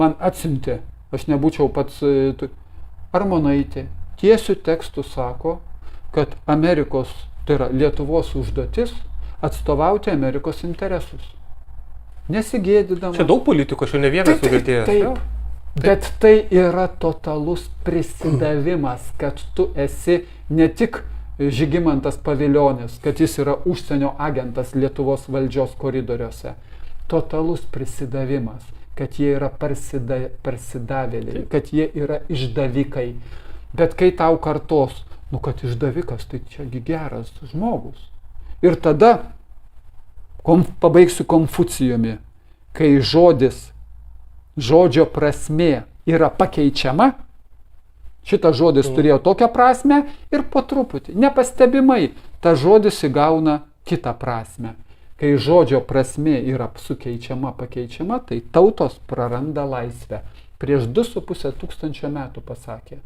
man atsiuntė, aš nebūčiau pats Armonaitė, tiesių tekstų sako, kad Amerikos, tai yra Lietuvos užduotis, atstovauti Amerikos interesus. Nesigėdydama. Čia daug politikų, aš jau ne vienas sugirdėjęs. Taip. Bet tai yra totalus prisidavimas, kad tu esi ne tik Žygimantas Pavilionis, kad jis yra užsienio agentas Lietuvos valdžios koridoriuose. Totalus prisidavimas, kad jie yra parsidavėliai, kad jie yra išdavikai. Bet kai tau kartos, kad išdavikas, tai čiagi geras žmogus. Ir tada pabaigsiu Konfucijumi, kai žodžio prasmė yra pakeičiama, šitas žodis turėjo tokią prasme ir po truputį, nepastebimai, tas žodis įgauna kitą prasme. Kai žodžio prasmė yra pakeičiama, tai tautos praranda laisvę. Prieš 2,5 tūkstančio metų pasakė.